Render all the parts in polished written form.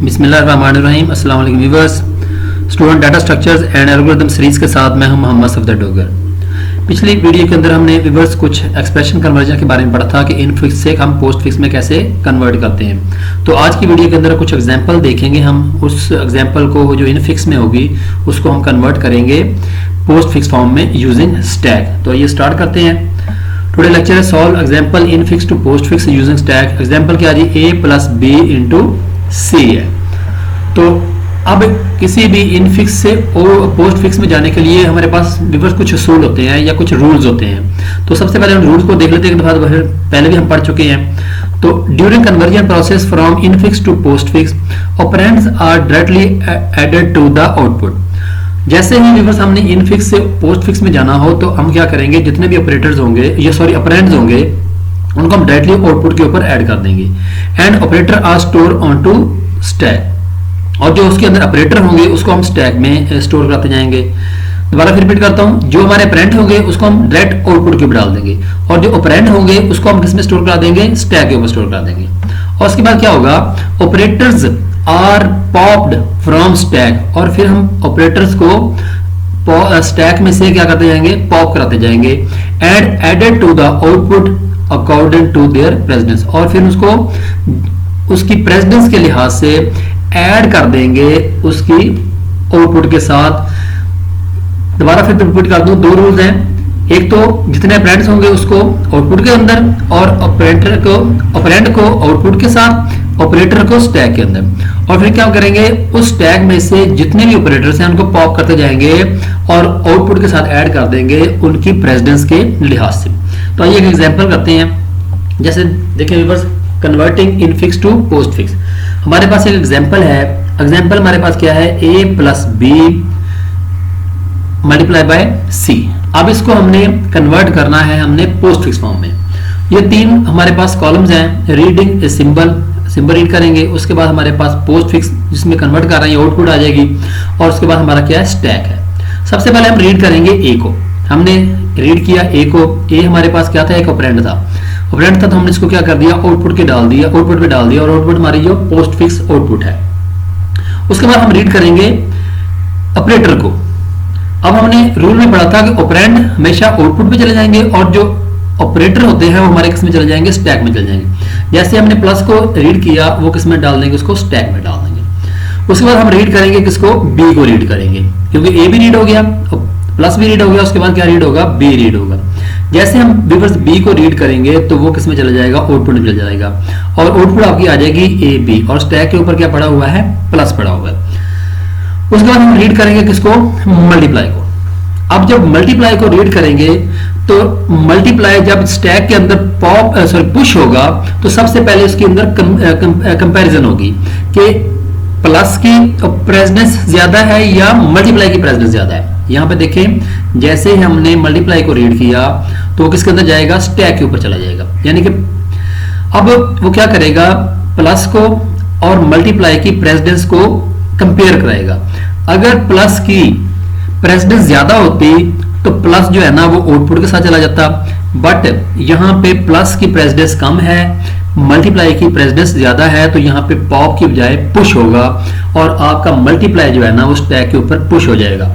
बिस्मिल्लाहिर्रहमानिर्रहीम। अस्सलाम वालेकुम viewers, student data structures and algorithm series के साथ मैं हूं मोहम्मद सफदर डोगर। पिछली वीडियो के अंदर हमने व्यूअर्स कुछ एक्सप्रेशन कन्वर्जन के बारे में पढ़ा था कि इनफिक्स से हम पोस्टफिक्स में कैसे कन्वर्ट करते हैं। तो आज की वीडियो के अंदर कुछ एग्जांपल देखेंगे। हम उस एग्जांपल को जो इनफिक्स में होगी उसको हम कन्वर्ट करेंगे पोस्टफिक्स फॉर्म में यूजिंग स्टैक। तो ये स्टार्ट करते हैं। टुडे लेक्चर है solve example infix to postfix using stack. Example क्या जी, a plus B into C है। तो अब किसी भी इनफिक्स से पोस्टफिक्स में जाने के लिए हमारे पास कुछ असूल होते हैं या कुछ रूल्स होते हैं। तो सबसे पहले हम रूल्स को देख लेते हैं, पहले भी हम पढ़ चुके हैं। तो during conversion process from infix to postfix operands are directly added to the output. जैसे ही व्यूअर्स हमने इनफिक्स से पोस्टफिक्स में जाना हो तो हम क्या करेंगे, जितने भी ऑपरेटर्स होंगे या सॉरी ऑपरेंड्स होंगे उनको हम डायरेक्टली आउटपुट के ऊपर ऐड कर देंगे। And operator are store on to stack, और जो उसके अंदर ऑपरेटर होंगे उसको हम स्टैक में स्टोर करते जाएंगे। दोबारा फिर रिपीट करता हूं, जो हमारे ऑपरेंड होंगे उसको हम डायरेक्ट आउटपुट के ऊपर डाल देंगे, और जो ऑपरेंड होंगे उसको हम किस में स्टोर करा देंगे, स्टैक के ऊपर स्टोर करा देंगे। और उसके बाद क्या होगा, operators are popped from stack, और फिर हम ऑपरेटर्स को स्टैक में से क्या करते जाएंगे, पॉप कराते जाएंगे। And added to the output according to their precedence, और फिर उसको उसकी प्रेसिडेंस के लिहाज से ऐड कर देंगे उसकी आउटपुट के साथ। दोबारा फिर रिपीट कर दूं, दो रूल्स हैं। एक तो जितने ऑपरेंड्स होंगे उसको आउटपुट के अंदर, और ऑपरेंड को आउटपुट के साथ, ऑपरेटर को स्टैक के अंदर। और फिर क्या करेंगे, उस स्टैक में से जितने भी ऑपरेटर्स हैं उनको पॉप करते जाएंगे और आउटपुट के साथ ऐड कर देंगे उनकी प्रेसिडेंस के लिहाज से। तो आइए एक एग्जांपल करते हैं। जैसे देखिए viewers, converting infix to postfix. हमारे पास एक एग्जांपल है। एग्जांपल हमारे पास क्या है, a plus B multiply by C. अब इसको हमने कन्वर्ट करना है हमने पोस्टफिक्स फॉर्म में। ये तीन हमारे पास कॉलम्स हैं। रीडिंग सिंबल रीड करेंगे, उसके बाद हमारे पास पोस्टफिक्स जिसमें कन्वर्ट कर रहे हैं आउटपुट आ जाएगी, और उसके बाद हमारा क्या है, स्टैक है। सबसे पहले हम रीड करेंगे ए को। हमने रीड किया ए को। ए हमारे पास क्या था, एक ऑपरेंड था तो हमने इसको क्या कर दिया, आउटपुट पे डाल दिया, और आउटपुट हमारी जो पोस्टफिक्स आउटपुट है। उसके बाद हम रीड करेंगे ऑपरेटर को। अब हमने रूल में पढ़ा था कि ऑपरेंड हमेशा आउटपुट पे चले जाएंगे, और जो ऑपरेटर होते हैं वो हमारे किस में चले जाएंगे, स्टैक में चले जाएंगे। जैसे हमने प्लस को रीड किया, वो किस में डाल देंगे, उसको स्टैक में डाल देंगे। उसके बाद हम रीड करेंगे किसको, बी को रीड करेंगे, क्योंकि ए भी रीड हो गया, प्लस भी रीड हो गया, उसके बाद क्या रीड होगा, बी रीड होगा। जैसे हम व्यूअर्स बी को रीड करेंगे तो वो किस में चला जाएगा, आउटपुट में चला जाएगा, और आउटपुट आपकी आ जाएगी ए बी, और स्टैक के ऊपर क्या पड़ा हुआ है, प्लस पड़ा हुआ है। उसके बाद हम रीड करेंगे किसको, मल्टीप्लाई को। अब जब मल्टीप्लाई को रीड करेंगे तो मल्टीप्लाई जब स्टैक के अंदर पुश होगा तो सबसे पहले उसके अंदर कंपैरिजन होगी कि प्लस की प्रेसिडेंस ज्यादा है या मल्टीप्लाई की प्रेसिडेंस ज्यादा है। यहां पे देखें, जैसे ही हमने मल्टीप्लाई को रीड किया तो किसके अंदर जाएगा, स्टैक के ऊपर चला जाएगा। यानी कि अब वो क्या करेगा, प्लस को और मल्टीप्लाई की प्रेसिडेंस को कंपेयर कराएगा। अगर प्लस की प्रेसिडेंस ज्यादा होती तो प्लस जो है ना वो आउटपुट के साथ चला जाता, बट यहां पे प्लस की प्रेसिडेंस कम है, मल्टीप्लाई की प्रेसिडेंस ज्यादा है, तो यहाँ पे पॉप की बजाय पुश होगा, और आपका मल्टीप्लाई जो है ना वो स्टैक के ऊपर पुश हो जाएगा।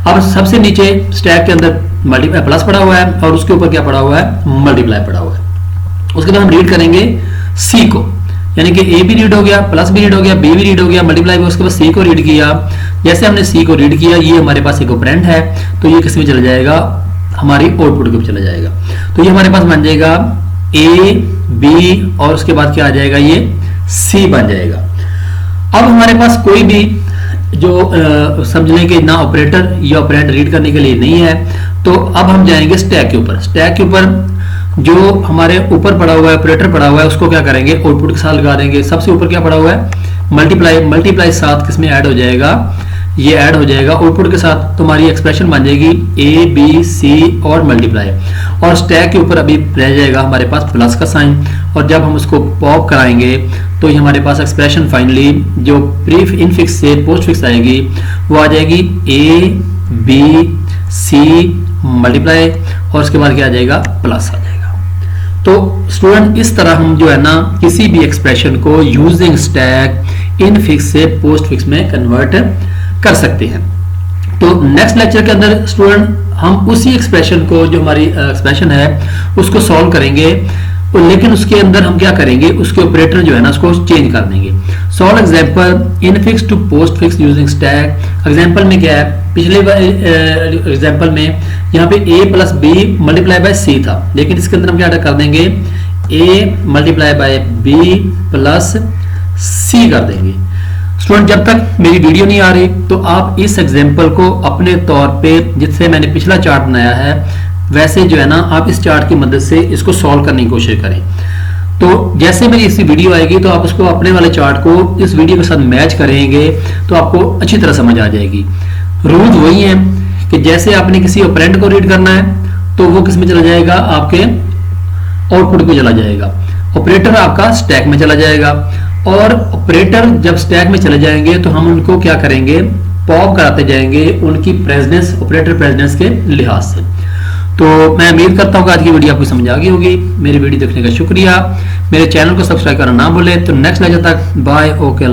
अब सबसे नीचे स्टैक के अंदर मल्टीप्लाई प्लस पड़ा हुआ है, और उसके ऊपर क्या पड़ा हुआ है, मल्टीप्लाई पड़ा हुआ है। उसके बाद हम रीड करेंगे सी को, यानी कि ए भी रीड हो गया, प्लस भी रीड हो गया, बी भी रीड हो गया, मल्टीप्लाई भी। उसके बाद सी को रीड किया। जैसे हमने सी को रीड किया, ये हमारे पास एक ऑपरेंड है, तो ये किस में चला जाएगा, हमारी आउटपुट के ऊपर चला जाएगा। तो ये हमारे पास बन जाएगा ए बी, और उसके बाद क्या आ जाएगा, ये सी बन जाएगा। अब हमारे पास कोई भी जो समझने के ना ऑपरेटर या ऑपरेंड रीड करने के लिए नहीं है, तो अब हम जाएंगे स्टैक के ऊपर। स्टैक के ऊपर जो हमारे ऊपर पड़ा हुआ है, ऑपरेटर पड़ा हुआ है, उसको क्या करेंगे, आउटपुट के साथ लगा देंगे। सबसे ऊपर क्या पड़ा हुआ है, मल्टीप्लाई साथ किसमें ऐड हो जाएगा, ये ऐड हो जाएगा आउटपुट के साथ। तो हमारी एक्सप्रेशन बन जाएगी ए बी सी और मल्टीप्लाई, और स्टैक के ऊपर अभी रह जाएगा हमारे पास प्लस का साइन, और जब हम उसको पॉप कराएंगे तो ये हमारे पास एक्सप्रेशन फाइनली जो प्रीफ इनफिक्स से पोस्टफिक्स आएगी वो आ जाएगी ए बी सी मल्टीप्लाई, और उसके बाद क्या आ जाएगा, प्लस आ जाएगा। तो स्टूडेंट इस तरह हम जो है ना किसी भी एक्सप्रेशन को यूजिंग स्टैक इनफिक्स से पोस्टफिक्स में कन्वर्ट कर सकते हैं। तो नेक्स्ट लेक्चर के अंदर स्टूडेंट हम उसी एक्सप्रेशन को, जो हमारी एक्सप्रेशन है उसको सॉल्व करेंगे, लेकिन उसके अंदर हम क्या करेंगे, उसके ऑपरेटर जो है ना उसको चेंज कर देंगे। Solve example infix to postfix using stack. Example में क्या है, पिछले एग्जांपल में यहाँ पे a plus B multiply by C था, लेकिन इसके अंदर हम क्या कर देंगे, a multiply by B plus C कर देंगे। स्टूडेंट जब तक मेरी वीडियो नहीं आ रही तो आप इस एग्जांपल को अपने तौर पे, जिससे मैंने पिछला चार्ट बनाया है वैसे जो है ना आप इस चार्ट की मदद से इसको सॉल्व करने की कोशिश करें। तो जैसे मेरी इसी वीडियो आएगी तो आप उसको अपने वाले चार्ट को इस वीडियो के साथ मैच करेंगे तो आपको अच्छी तरह समझ आ जाएगी। रूल्स वही है कि जैसे आपने किसी ऑपरेंड को रीड करना है तो वो किस में चला जाएगा, आपके आउटपुट को चला जाएगा। ऑपरेटर आपका स्टैक में चला जाएगा, और ऑपरेटर जब स्टैक में चले जाएंगे तो हम उनको क्या करेंगे, पॉप कराते जाएंगे उनकी प्रेसिडेंस, ऑपरेटर प्रेसिडेंस के लिहाज से। तो मैं उम्मीद करता हूँ कि आज की वीडियो आपको समझ आ गई होगी। मेरी वीडियो देखने का शुक्रिया। मेरे चैनल को सब्सक्राइब करना ना भूलें। तो नेक्स्ट लेक्चर तक बाय, ओके।